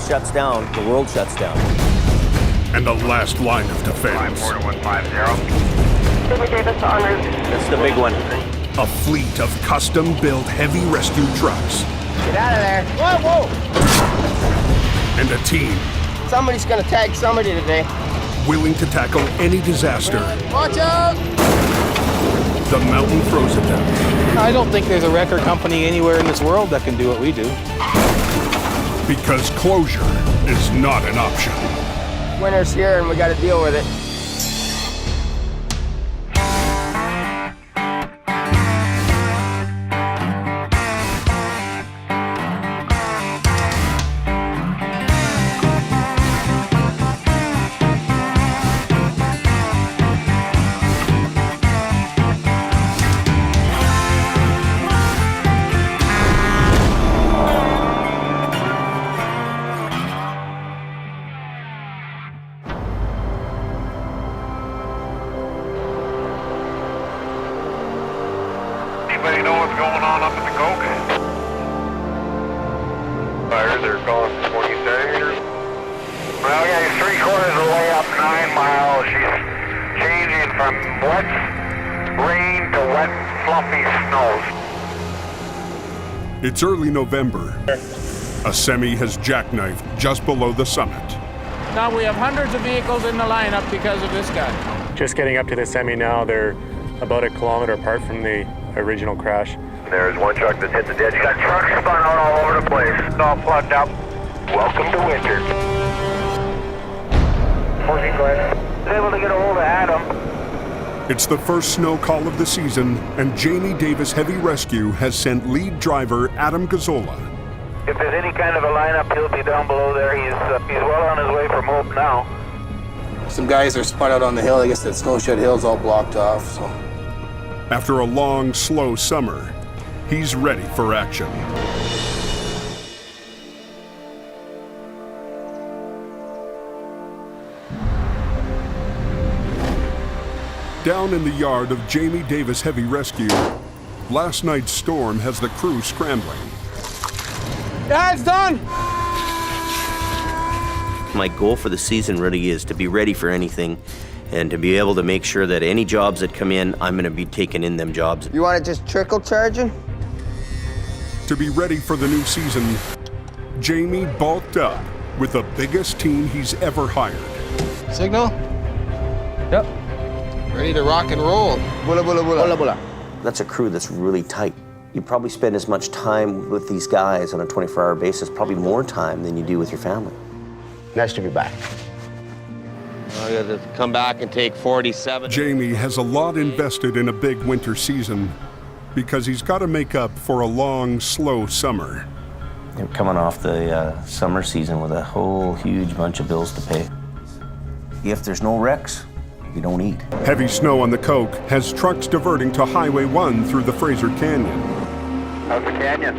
shuts down, the world shuts down. And the last line of defense. 54150. Jimmy Davis en route. That's the big one. A fleet of custom-built heavy rescue trucks. Get out of there. Whoa, whoa! And a team Somebody's gonna tag somebody today. willing to tackle any disaster. Watch out! The mountain throws at them. I don't think there's a record company anywhere in this world that can do what we do. Because closure is not an option. Winter's here and we gotta deal with it. Anybody know what's going on up at the Coke? Fires are calling 27. Well, yeah, he's 3/4 of the way up 9 miles. She's changing from wet rain to wet, fluffy snows. It's early November. A semi has jackknifed just below the summit. Now we have hundreds of vehicles in the lineup because of this guy. Just getting up to the semi now, they're about 1 kilometer apart from the original crash. There's one truck that hit the ditch. Got trucks spun out all over the place. It's all plugged up. Welcome to winter. 14 glass. Was able to get a hold of Adam. It's the first snow call of the season, and Jamie Davis Heavy Rescue has sent lead driver Adam Gazzola. If there's any kind of a lineup, he'll be down below there. He's well on his way from Hope now. Some guys are spun out on the hill. I guess that snowshed hill's all blocked off, so. After a long, slow summer, he's ready for action. Down in the yard of Jamie Davis Heavy Rescue, last night's storm has the crew scrambling. Yeah, it's done! My goal for the season really is to be ready for anything and to be able to make sure that any jobs that come in, I'm going to be taking in them jobs. You wanna just trickle charging? To be ready for the new season, Jamie bulked up with the biggest team he's ever hired. Signal? Yep. Ready to rock and roll. Bula bula bula. Bula bula. That's a crew that's really tight. You probably spend as much time with these guys on a 24-hour basis, probably more time than you do with your family. Nice to be back. I got to come back and take 47. Jamie has a lot invested in a big winter season because he's got to make up for a long, slow summer. You're coming off the summer season with a whole huge bunch of bills to pay. If there's no wrecks, you don't eat. Heavy snow on the Coke has trucks diverting to Highway 1 through the Fraser Canyon. How's the canyon?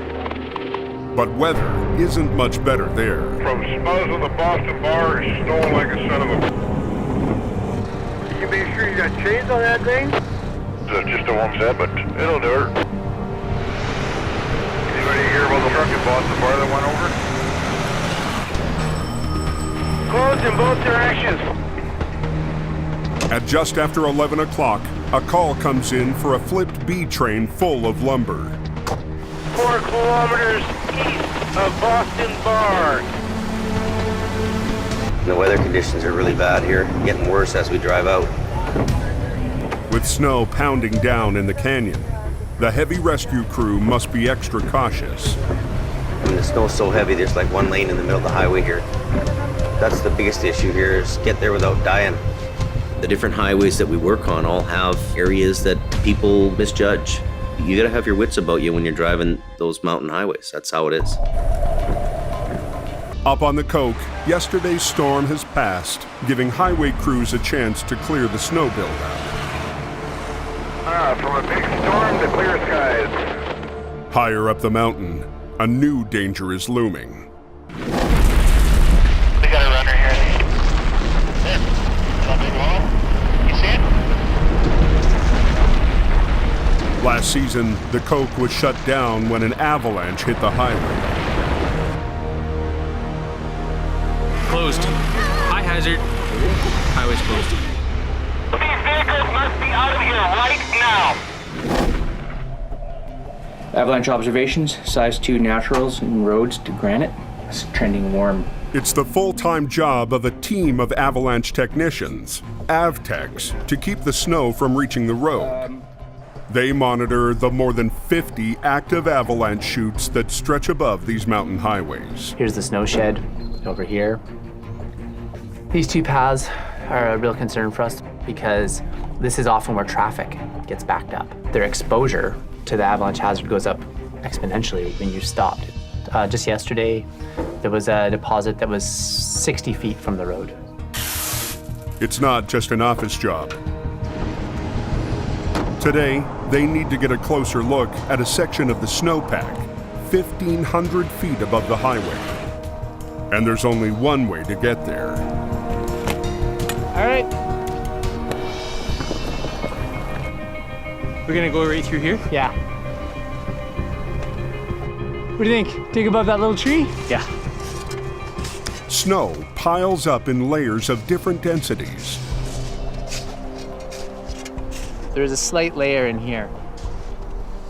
But weather isn't much better there. From Spuzz of the Boston Bar, it's snowing like a son of a... You can be sure you got chains on that thing? Just a one set, but it'll do it. Anybody hear about the truck at Boston Bar that went over? Closed in both directions. At just after 11 o'clock, a call comes in for a flipped B train full of lumber. 4 kilometers east of Boston Bar. The weather conditions are really bad here, getting worse as we drive out. With snow pounding down in the canyon, the heavy rescue crew must be extra cautious. When the snow's so heavy, there's like one lane in the middle of the highway here. That's the biggest issue here, is get there without dying. The different highways that we work on all have areas that people misjudge. You gotta have your wits about you when you're driving those mountain highways. That's how it is. Up on the Coke, yesterday's storm has passed, giving highway crews a chance to clear the snow buildup. From a big storm to clear skies. Higher up the mountain, a new danger is looming. We got a runner here. There. Something wrong? You see it? Last season, the Coke was shut down when an avalanche hit the highway. closed. High hazard. Highway's closed. These vehicles must be out of here right now. Avalanche observations, size 2 naturals and roads to granite. It's trending warm. It's the full-time job of a team of avalanche technicians, AvTechs, to keep the snow from reaching the road. They monitor the more than 50 active avalanche chutes that stretch above these mountain highways. Here's the snowshed over here. These two paths are a real concern for us because this is often where traffic gets backed up. Their exposure to the avalanche hazard goes up exponentially when you stopped. Just yesterday, there was a deposit that was 60 feet from the road. It's not just an office job. Today, they need to get a closer look at a section of the snowpack, 1,500 feet above the highway. And there's only one way to get there. All right. We're gonna go right through here? Yeah. What do you think? Dig above that little tree? Yeah. Snow piles up in layers of different densities. There's a slight layer in here.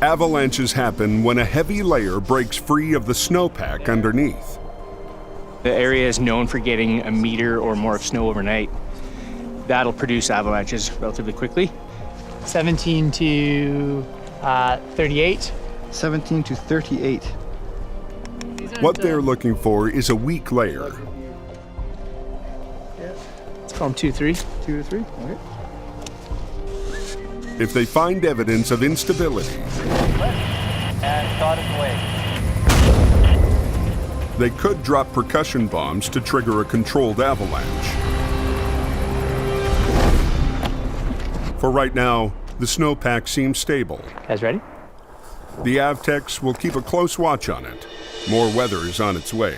Avalanches happen when a heavy layer breaks free of the snowpack underneath. The area is known for getting a meter or more of snow overnight. That'll produce avalanches relatively quickly. 17 to 38. 17 to 38. What they're looking for is a weak layer. Let's call them 2, 3. 2 to 3. Okay. If they find evidence of instability, And got it away. they could drop percussion bombs to trigger a controlled avalanche. For right now, the snowpack seems stable. Guys ready? The AvTechs will keep a close watch on it. More weather is on its way.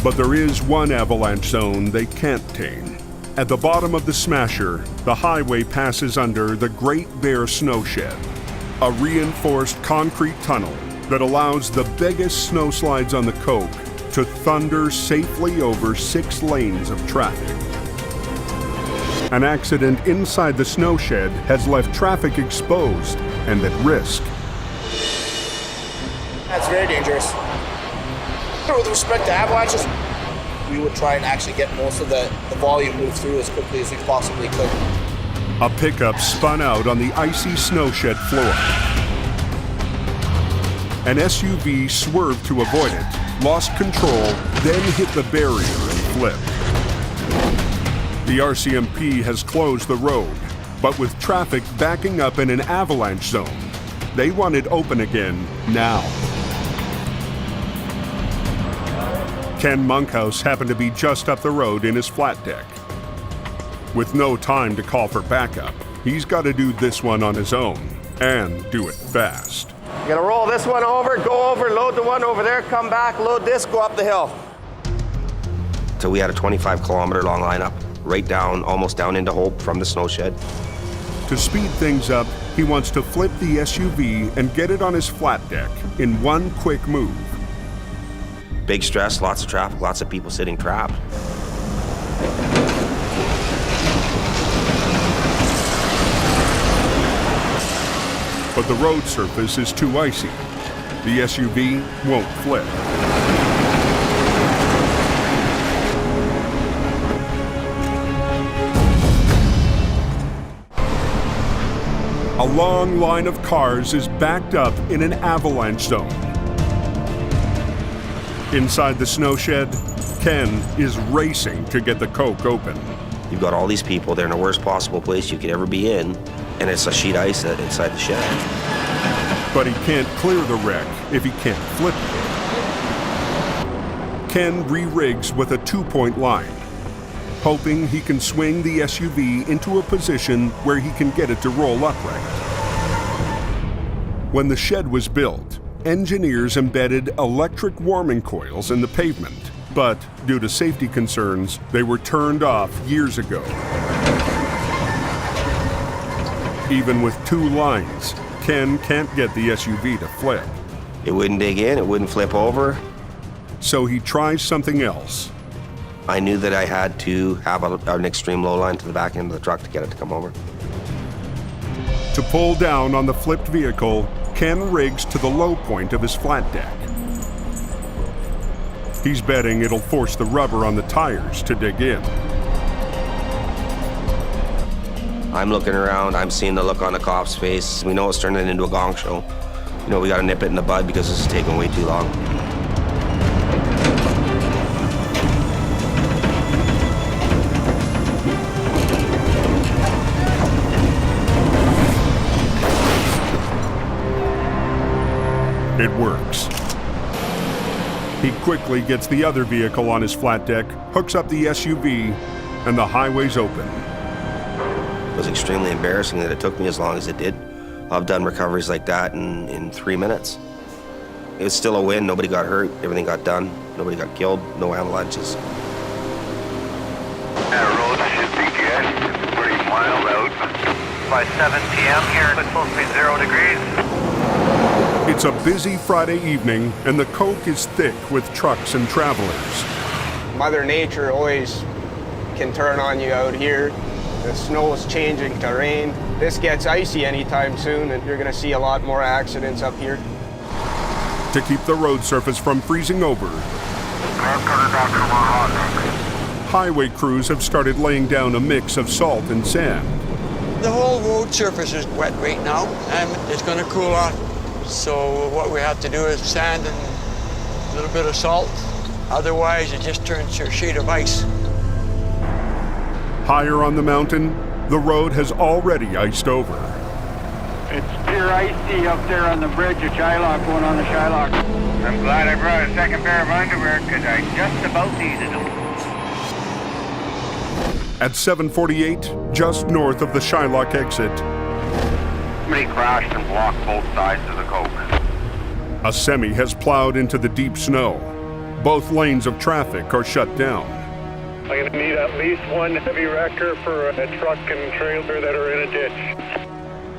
But there is one avalanche zone they can't tame. At the bottom of the Smasher, the highway passes under the Great Bear Snowshed, a reinforced concrete tunnel that allows the biggest snowslides on the Coke to thunder safely over 6 lanes of traffic. An accident inside the snowshed has left traffic exposed and at risk. That's very dangerous. With respect to avalanches, we would try and actually get most of the volume moved through as quickly as we possibly could. A pickup spun out on the icy snowshed floor. An SUV swerved to avoid it, lost control, then hit the barrier and flipped. The RCMP has closed the road, but with traffic backing up in an avalanche zone, they want it open again now. Ken Monkhouse happened to be just up the road in his flat deck. With no time to call for backup, he's got to do this one on his own, and do it fast. You're gonna roll this one over, go over, load the one over there, come back, load this, go up the hill. So we had a 25-kilometer long lineup, right down, almost down into Hope from the snowshed. To speed things up, he wants to flip the SUV and get it on his flat deck in one quick move. Big stress, lots of traffic, lots of people sitting trapped. But the road surface is too icy. The SUV won't flip. A long line of cars is backed up in an avalanche zone. Inside the snowshed, Ken is racing to get the Coke open. You've got all these people, they're in the worst possible place you could ever be in, and it's a sheet ice inside the shed. But he can't clear the wreck if he can't flip it. Ken re-rigs with a 2-point line, hoping he can swing the SUV into a position where he can get it to roll upright. When the shed was built, engineers embedded electric warming coils in the pavement, but due to safety concerns, they were turned off years ago. Even with 2 lines, Ken can't get the SUV to flip. It wouldn't dig in, it wouldn't flip over. So he tries something else. I knew that I had to have an extreme low line to the back end of the truck to get it to come over. To pull down on the flipped vehicle, Ken rigs to the low point of his flat deck. He's betting it'll force the rubber on the tires to dig in. I'm looking around, I'm seeing the look on the cop's face. We know it's turning into a gong show. You know, we gotta nip it in the bud because this is taking way too long. It works. He quickly gets the other vehicle on his flat deck, hooks up the SUV, and the highway's open. It was extremely embarrassing that it took me as long as it did. I've done recoveries like that in 3 minutes. It was still a win. Nobody got hurt. Everything got done. Nobody got killed. No avalanches. That road should be good. It's pretty mild out. By 7 p.m. here, it's supposed to be 0 degrees. It's a busy Friday evening, and the coke is thick with trucks and travelers. Mother Nature always can turn on you out here. The snow is changing to rain. This gets icy anytime soon, and you're going to see a lot more accidents up here. To keep the road surface from freezing over, highway crews have started laying down a mix of salt and sand. The whole road surface is wet right now, and it's going to cool off. So what we have to do is sand and a little bit of salt. Otherwise, it just turns to a sheet of ice. Higher on the mountain, the road has already iced over. It's pure icy up there on the bridge at Shylock, going on the Shylock. I'm glad I brought a second pair of underwear because I just about needed them. At 7:48, just north of the Shylock exit, Somebody crashed and blocked both sides of the coke. a semi has plowed into the deep snow. Both lanes of traffic are shut down. I'm gonna need at least one heavy wrecker for a truck and trailer that are in a ditch.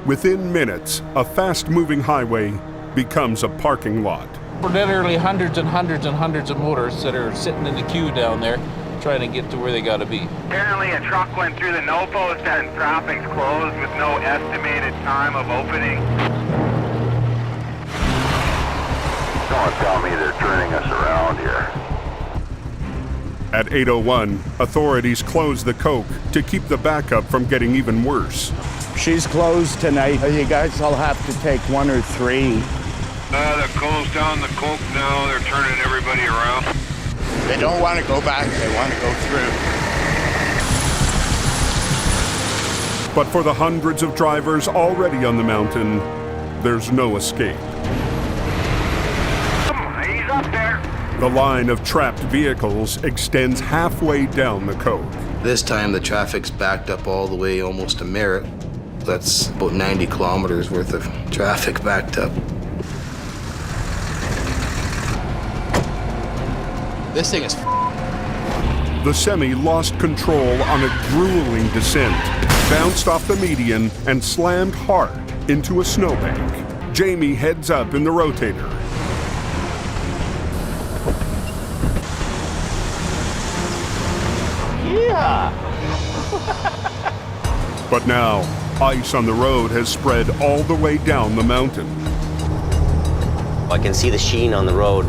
Within minutes, a fast-moving highway becomes a parking lot. Literally hundreds and hundreds and hundreds of motors that are sitting in the queue down there trying to get to where they gotta be. Apparently a truck went through the no post and traffic's closed with no estimated time of opening. Don't tell me they're turning us around here. At 8:01, authorities close the coke to keep the backup from getting even worse. She's closed tonight. You guys will have to take 1 or 3. They're closed down the coke now. They're turning everybody around. They don't want to go back, they want to go through. But for the hundreds of drivers already on the mountain, there's no escape. He's up there. The line of trapped vehicles extends halfway down the coke. This time the traffic's backed up all the way almost to Merritt. That's about 90 kilometers worth of traffic backed up. This thing is The semi lost control on a grueling descent, bounced off the median, and slammed hard into a snowbank. Jamie heads up in the Rotator. Yeah! But now, ice on the road has spread all the way down the mountain. I can see the sheen on the road.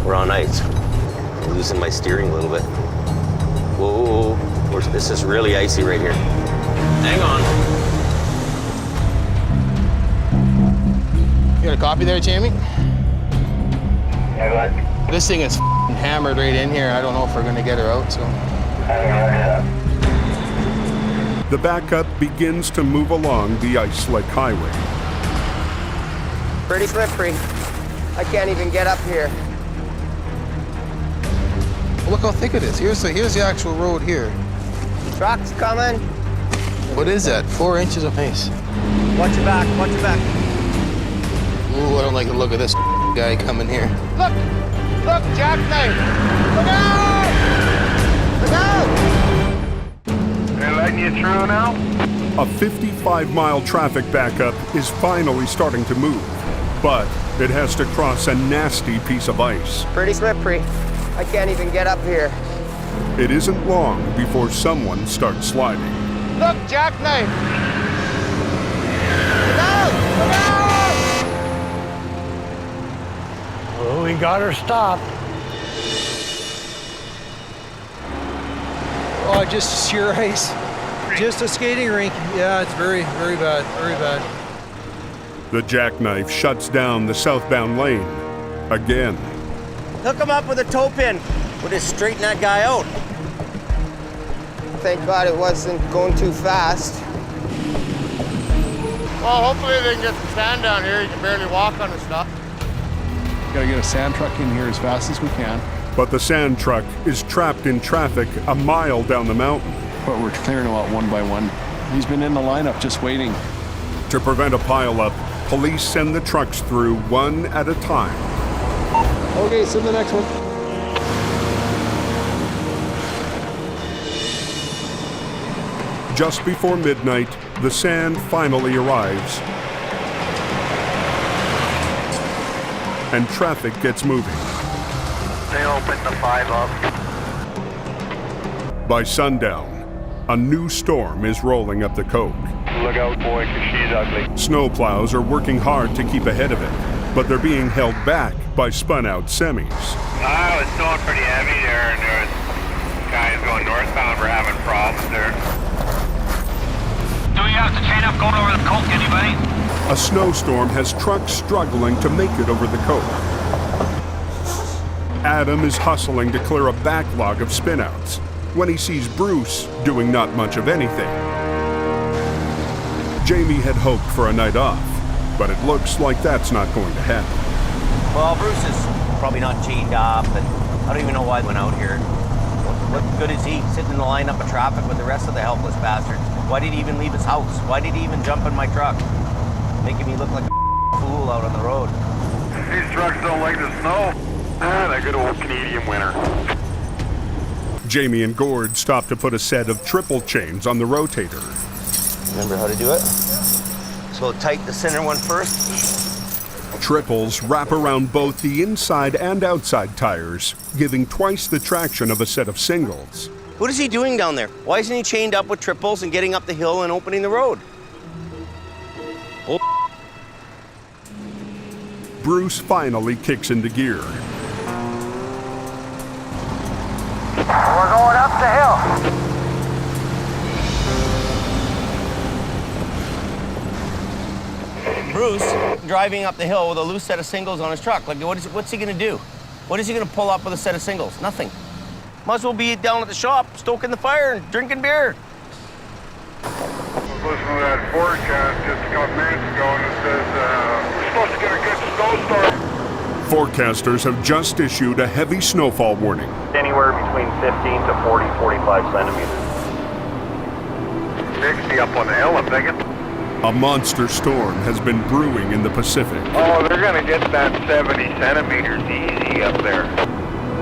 We're on ice. I'm losing my steering a little bit. Whoa, this is really icy right here. Hang on. You got a copy there, Jamie? Yeah, go ahead. This thing is hammered right in here. I don't know if we're gonna get her out, so. The backup begins to move along the ice-slick highway. Pretty slippery. I can't even get up here. Look how thick it is. Here's the actual road here. Truck's coming. What is that? 4 inches of ice. Watch your back, watch your back. Ooh, I don't like the look of this guy coming here. Look! Look, jackknifed! Look out! Look out! They're letting you through now? A 55-mile traffic backup is finally starting to move, but It has to cross a nasty piece of ice. Pretty slippery. I can't even get up here. It isn't long before someone starts sliding. Look, jackknife! Oh, we got her stopped. Oh, just sheer ice. Just a skating rink. Yeah, it's very, very bad, very bad. The jackknife shuts down the southbound lane again. Hook him up with a toe pin. We'll just straighten that guy out. Thank God it wasn't going too fast. Well, hopefully they can get some sand down here. You can barely walk on the stuff. Gotta get a sand truck in here as fast as we can. But the sand truck is trapped in traffic a mile down the mountain. But we're clearing him out one by one. He's been in the lineup just waiting. To prevent a pileup, police send the trucks through one at a time. Okay, send the next one. Just before midnight, the sand finally arrives. And traffic gets moving. They opened the 5 up. By sundown, a new storm is rolling up the Coke. Look out, boy, 'cause she's ugly. Snowplows are working hard to keep ahead of it, but they're being held back by spun-out semis. It was snowing pretty heavy there, and there's guys going northbound were having problems there. Do we have to chain up going over the Coke, anybody? A snowstorm has trucks struggling to make it over the Coke. Adam is hustling to clear a backlog of spinouts when he sees Bruce doing not much of anything. Jamie had hoped for a night off, but it looks like that's not going to happen. Well, Bruce is probably not chained up, and I don't even know why he went out here. What good is he sitting in the lineup of traffic with the rest of the helpless bastards? Why did he even leave his house? Why did he even jump in my truck? Making me look like a fool out on the road. These trucks don't like the snow. That good old Canadian winter. Jamie and Gord stop to put a set of triple chains on the Rotator. Remember how to do it? So tight the center one first. Triples wrap around both the inside and outside tires, giving twice the traction of a set of singles. What is he doing down there? Why isn't he chained up with triples and getting up the hill and opening the road? Bruce finally kicks into gear. We're going up the hill. Bruce driving up the hill with a loose set of singles on his truck. Like, what's he gonna do? What is he gonna pull up with a set of singles? Nothing. Might as well be down at the shop, stoking the fire and drinking beer. I was listening to that forecast just a couple minutes ago, and it says we're supposed to get a good snowstorm. Forecasters have just issued a heavy snowfall warning. Anywhere between 15 to 40, 45 centimeters. 60 up on the hill, I'm thinking. A monster storm has been brewing in the Pacific. Oh, they're gonna get that 70 centimeters easy up there.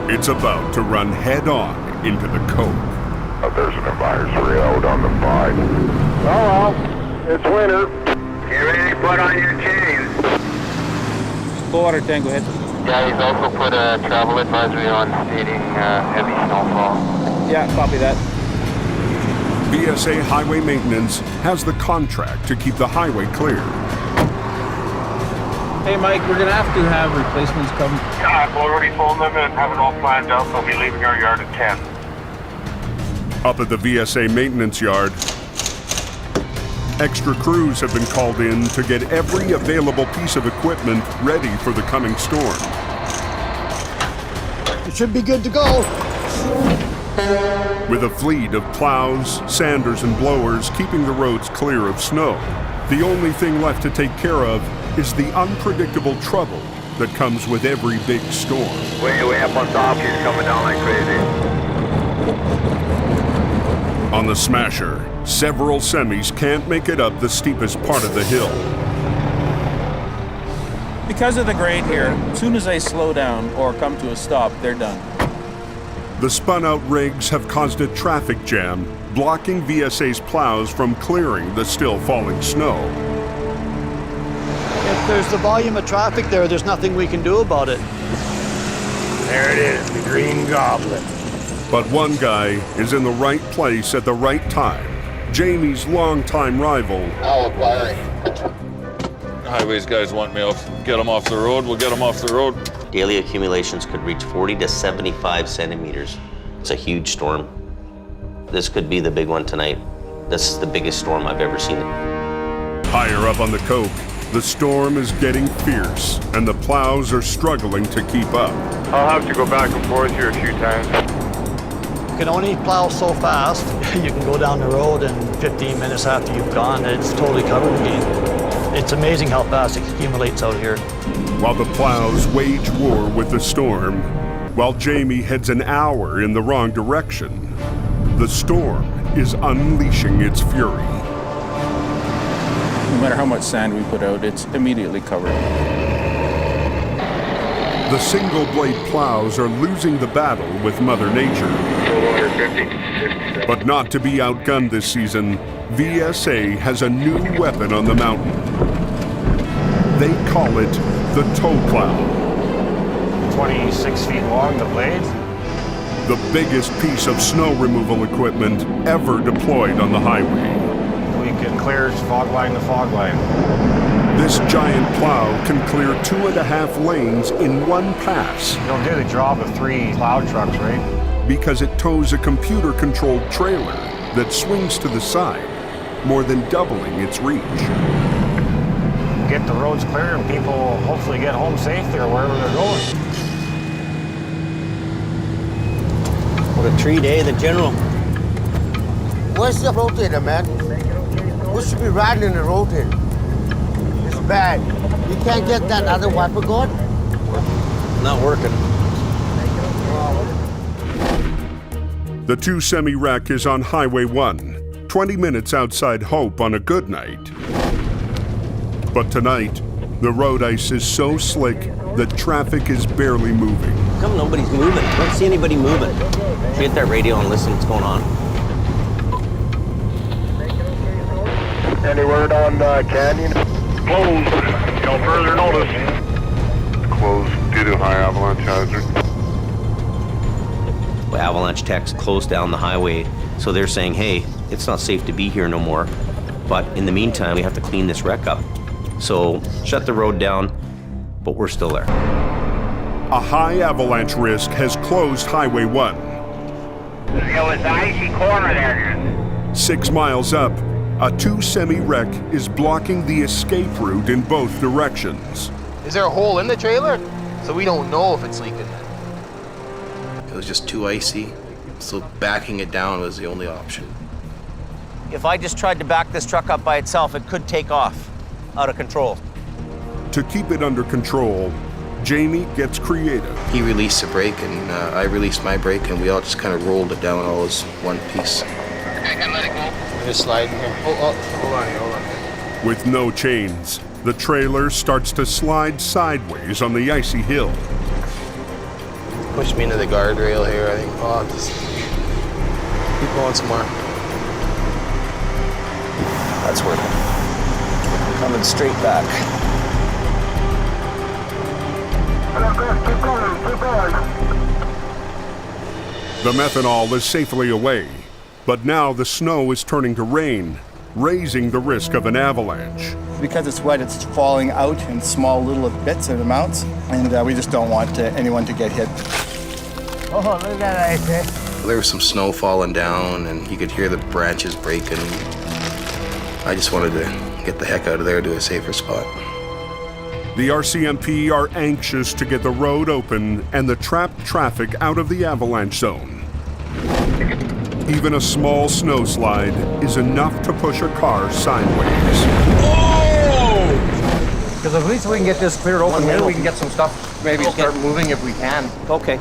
It's about to run head-on into the Coke. Oh, there's an advisory out on the 5. Oh well, it's winter. Get ready to put on your chains. Full water tank, go ahead. Yeah, he's also put a travel advisory on stating heavy snowfall. Yeah, copy that. VSA Highway Maintenance has the contract to keep the highway clear. Hey, Mike, we're gonna have to have replacements come. Yeah, I've already told them and have it all planned out. They'll be leaving our yard at 10. Up at the VSA maintenance yard, extra crews have been called in to get every available piece of equipment ready for the coming storm. It should be good to go. With a fleet of plows, sanders, and blowers keeping the roads clear of snow, the only thing left to take care of is the unpredictable trouble that comes with every big storm. Way up on top, she's coming down like crazy. On the Smasher, several semis can't make it up the steepest part of the hill. Because of the grade here, as soon as they slow down or come to a stop, they're done. The spun-out rigs have caused a traffic jam, blocking VSA's plows from clearing the still falling snow. there's the volume of traffic there, there's nothing we can do about it. There it is, the Green Goblin. But one guy is in the right place at the right time. Jamie's longtime rival. Now acquiring. Highways guys want me off, get them off the road, we'll get them off the road. Daily accumulations could reach 40 to 75 centimeters. It's a huge storm. This could be the big one tonight. This is the biggest storm I've ever seen. Higher up on the Coke, the storm is getting fierce, and the plows are struggling to keep up. I'll have to go back and forth here a few times. You can only plow so fast. You can go down the road and 15 minutes after you've gone, it's totally covered again. It's amazing how fast it accumulates out here. While the plows wage war with the storm, while Jamie heads an hour in the wrong direction, the storm is unleashing its fury. No matter how much sand we put out, it's immediately covered. The single blade plows are losing the battle with Mother Nature. But not to be outgunned this season, VSA has a new weapon on the mountain. They call it the tow plow. 26 feet long, the blade. The biggest piece of snow removal equipment ever deployed on the highway. We can clear fog line to fog line. This giant plow can clear 2.5 lanes in one pass. It'll do the job of 3 plow trucks, right? Because it tows a computer-controlled trailer that swings to the side, more than doubling its reach. Get the roads clear and people will hopefully get home safely or wherever they're going. What a treat, eh, the General? Where's the rotator, man? We should be riding in the rotator. It's bad. You can't get that other wiper going? Not working. The 2 semi-wreck is on Highway 1, 20 minutes outside Hope on a good night. But tonight, the road ice is so slick that traffic is barely moving. How come nobody's moving? I don't see anybody moving. Should we get that radio and listen what's going on? Any word on Canyon? Closed. No further notice. Closed due to high avalanche hazard. Avalanche techs closed down the highway, so they're saying, hey, it's not safe to be here no more. But in the meantime, we have to clean this wreck up. So shut the road down, but we're still there. A high avalanche risk has closed Highway 1. It was the icy corner there. 6 miles up, a 2 semi-wreck is blocking the escape route in both directions. Is there a hole in the trailer? So we don't know if it's leaking. It was just too icy, so backing it down was the only option. If I just tried to back this truck up by itself, it could take off out of control. To keep it under control, Jamie gets creative. He released the brake and I released my brake and we all just kind of rolled it down all as one piece. Okay, can let it go. Just slide in here. Hold on. With no chains, the trailer starts to slide sideways on the icy hill. Push me into the guardrail here, I think. Oh, just keep going some more. That's working. Coming straight back. The methanol is safely away, but now the snow is turning to rain, raising the risk of an avalanche. Because it's wet, it's falling out in small little bits and amounts, and we just don't want anyone to get hit. Oh, look at that ice there. There was some snow falling down and you could hear the branches breaking. I just wanted to get the heck out of there to a safer spot. The RCMP are anxious to get the road open and the trapped traffic out of the avalanche zone. Even a small snowslide is enough to push a car sideways. Because at least we can get this cleared open here, we can get some stuff, maybe start moving if we can. Okay.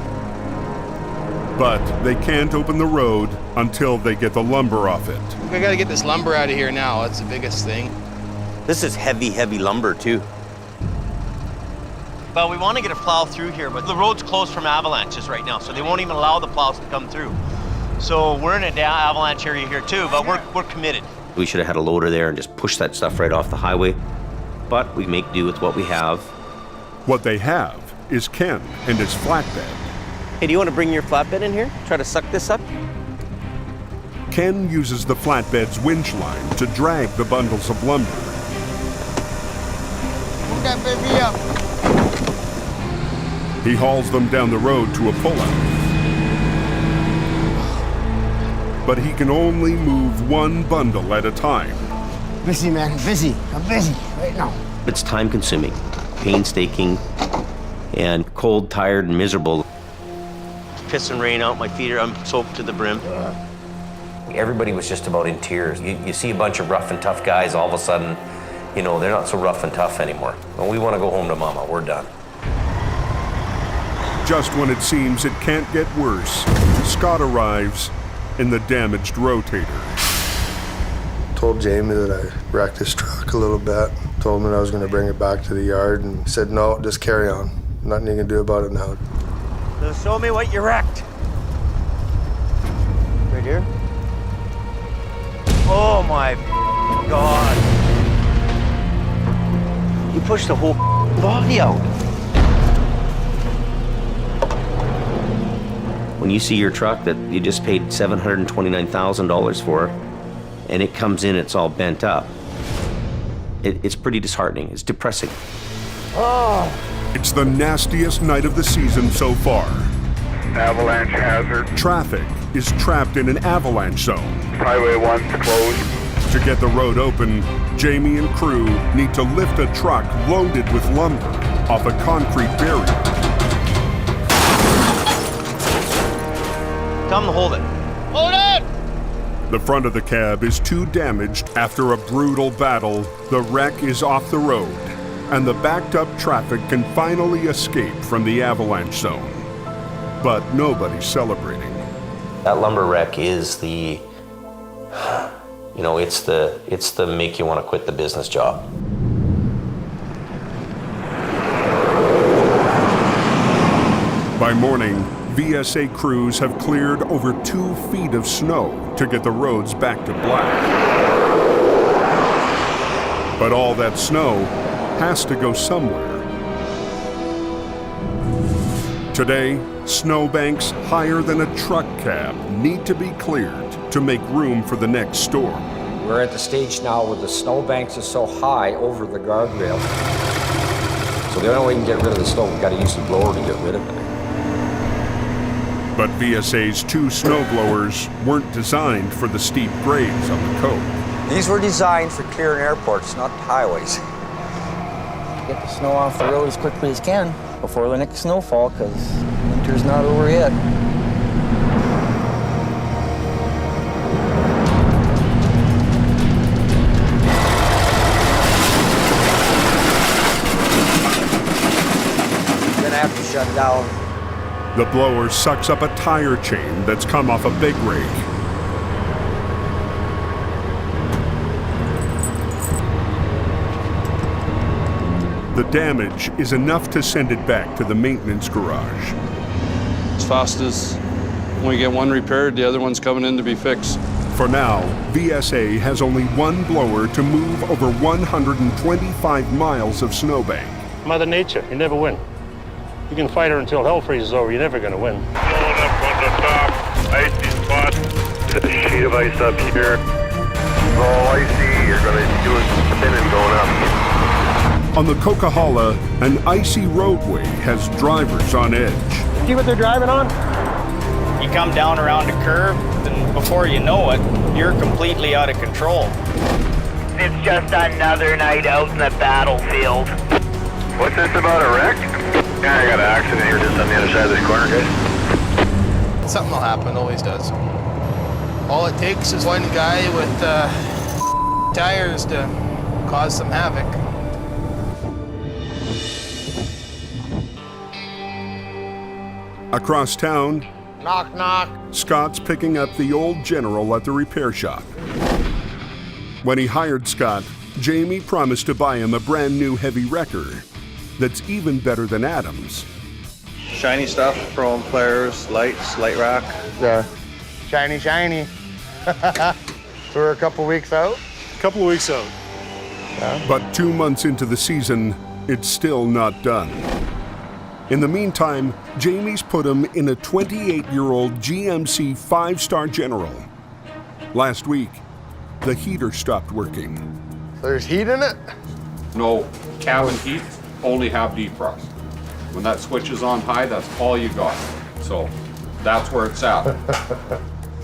But they can't open the road until they get the lumber off it. We gotta get this lumber out of here now. That's the biggest thing. This is heavy, heavy lumber too. Well, we want to get a plow through here, but the road's closed from avalanches right now, so they won't even allow the plows to come through. So we're in an avalanche area here too, but we're committed. We should have had a loader there and just push that stuff right off the highway. but we make do with what we have. What they have is Ken and his flatbed. Hey, do you want to bring your flatbed in here? Try to suck this up? Ken uses the flatbed's winch line to drag the bundles of lumber. Move that baby up. He hauls them down the road to a pullout. But he can only move one bundle at a time. Busy, man, busy. I'm busy right now. It's time-consuming, painstaking, and cold, tired, and miserable. Piss and rain out, my feet are, I'm soaked to the brim. Everybody was just about in tears. You see a bunch of rough and tough guys, all of a sudden, you know, they're not so rough and tough anymore. Well, we want to go home to mama, we're done. Just when it seems it can't get worse, Scott arrives in the damaged Rotator. Told Jamie that I wrecked his truck a little bit. Told him that I was going to bring it back to the yard, and he said, no, just carry on. Nothing you can do about it now. So show me what you wrecked. Right here? Oh my God. You pushed the whole body out. When you see your truck that you just paid $729,000 for, and it comes in, it's all bent up, it's pretty disheartening. It's depressing. Oh. It's the nastiest night of the season so far. Avalanche hazard. Traffic is trapped in an avalanche zone. Highway 1's closed. To get the road open, Jamie and crew need to lift a truck loaded with lumber off a concrete barrier. Tell them to hold it. Hold it! The front of the cab is too damaged after a brutal battle. The wreck is off the road, and the backed-up traffic can finally escape from the avalanche zone. But nobody's celebrating. That lumber wreck is the, you know, it's the make you want to quit the business job. By morning, VSA crews have cleared over 2 feet of snow to get the roads back to black. But all that snow has to go somewhere. Today, snowbanks higher than a truck cab need to be cleared to make room for the next storm. We're at the stage now where the snowbanks are so high over the guardrail. So the only way we can get rid of the snow, we've got to use the blower to get rid of it. But VSA's 2 snowblowers weren't designed for the steep grades on the coast. These were designed for clearing airports, not highways. Get the snow off the road as quickly as can before the next snowfall, because winter's not over yet. We're gonna have to shut down. The blower sucks up a tire chain that's come off a big rake. The damage is enough to send it back to the maintenance garage. As fast as when we get one repaired, the other one's coming in to be fixed. For now, VSA has only one blower to move over 125 miles of snowbank. Mother Nature, you never win. You can fight her until hell freezes over, you're never gonna win. Going up on the top, icy spot. There's a sheet of ice up here. It's all icy, you're gonna do a spinning going up. On the Coquihalla, an icy roadway has drivers on edge. See what they're driving on? You come down around a curve, and before you know it, you're completely out of control. It's just another night out in the battlefield. What's this about a wreck? Yeah, I got an accident here just on the other side of this corner, guys. Something will happen, always does. All it takes is one guy with tires to cause some havoc. Across town, Knock, knock. Scott's picking up the old General at the repair shop. When he hired Scott, Jamie promised to buy him a brand new heavy wrecker that's even better than Adam's. Shiny stuff, chrome flares, lights, light rack. Shiny. We're a couple weeks out. A couple of weeks out. But 2 months into the season, it's still not done. In the meantime, Jamie's put him in a 28-year-old GMC 5-star General. Last week, the heater stopped working. There's heat in it? No, cabin heat, only have defrost. When that switch is on high, that's all you got. So that's where it's at.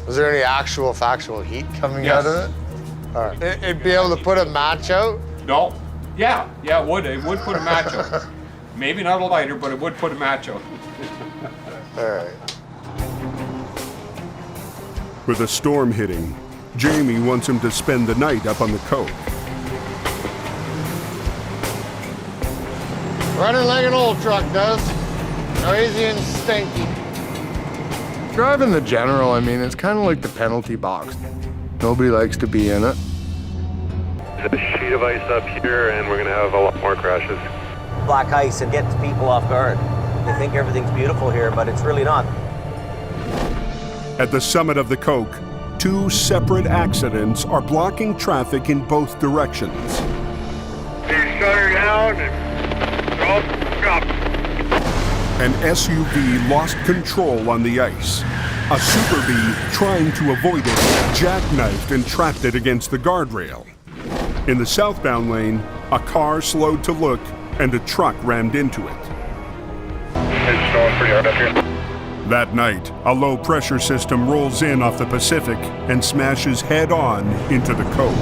Was there any actual factual heat coming Yes. out of it? All right. It'd be able to put a match out? No, yeah, it would. It would put a match out. Maybe not a lighter, but it would put a match out. All right. With a storm hitting, Jamie wants him to spend the night up on the coast. Running like an old truck does. Noisy and stinky. Driving the General, I mean, it's kind of like the penalty box. Nobody likes to be in it. There's a sheet of ice up here, and we're going to have a lot more crashes. Black ice, it gets people off guard. They think everything's beautiful here, but it's really not. At the summit of the Coke, 2 separate accidents are blocking traffic in both directions. They shut her down and drop. An SUV lost control on the ice. A Super Bee, trying to avoid it, jackknifed and trapped it against the guardrail. In the southbound lane, a car slowed to look and a truck rammed into it. It's snowing pretty hard up here. That night, a low-pressure system rolls in off the Pacific and smashes head-on into the Coke.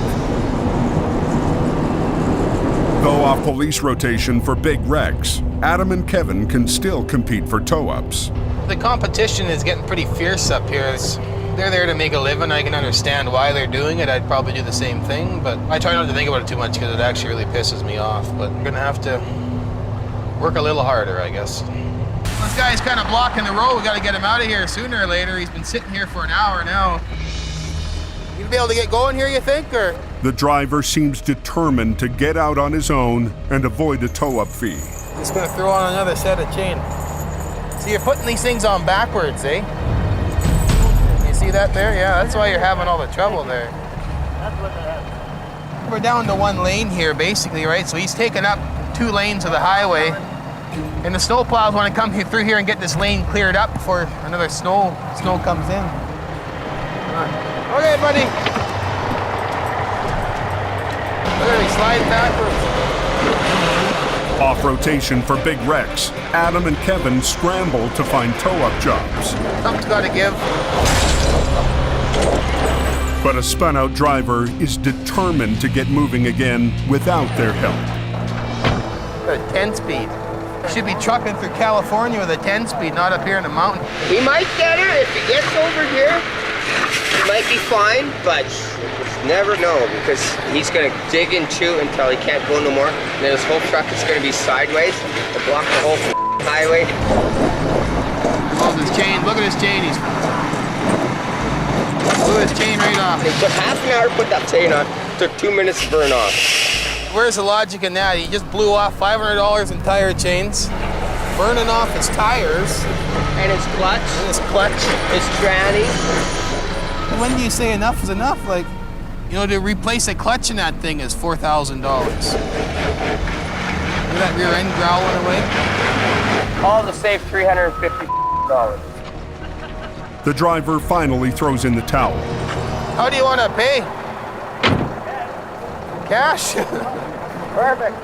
Though off police rotation for big wrecks, Adam and Kevin can still compete for tow-ups. The competition is getting pretty fierce up here. They're there to make a living. I can understand why they're doing it. I'd probably do the same thing, but I try not to think about it too much because it actually really pisses me off. But we're gonna have to work a little harder, I guess. This guy's kind of blocking the road. We gotta get him out of here sooner or later. He's been sitting here for an hour now. You gonna be able to get going here, you think, or? The driver seems determined to get out on his own and avoid a tow-up fee. Just gonna throw on another set of chain. So you're putting these things on backwards, eh? You see that there? Yeah, that's why you're having all the trouble there. We're down to 1 lane here, basically, right? So he's taking up 2 lanes of the highway. And the snowplows want to come through here and get this lane cleared up before another snow comes in. Okay, buddy. Look at me slide backwards. Off rotation for big wrecks, Adam and Kevin scramble to find tow-up jobs. Something's got to give. But a spun-out driver is determined to get moving again without their help. A 10-speed. Should be trucking through California with a 10-speed, not up here in the mountain. We might get her if he gets over here. It might be fine, but you never know because he's gonna dig and chew until he can't go no more. And then his whole truck is gonna be sideways to block the whole highway. Oh, this chain, look at his chain. Blew his chain right off. It took half an hour to put that chain on. It took 2 minutes to burn off. Where's the logic in that? He just blew off $500 in tire chains, burning off his tires. And his clutch. And his clutch. His tranny. When do you say enough is enough? Like, you know, to replace a clutch in that thing is $4,000. Look at that rear end growling away. All to save $350. The driver finally throws in the towel. How do you want to pay? Cash? Perfect.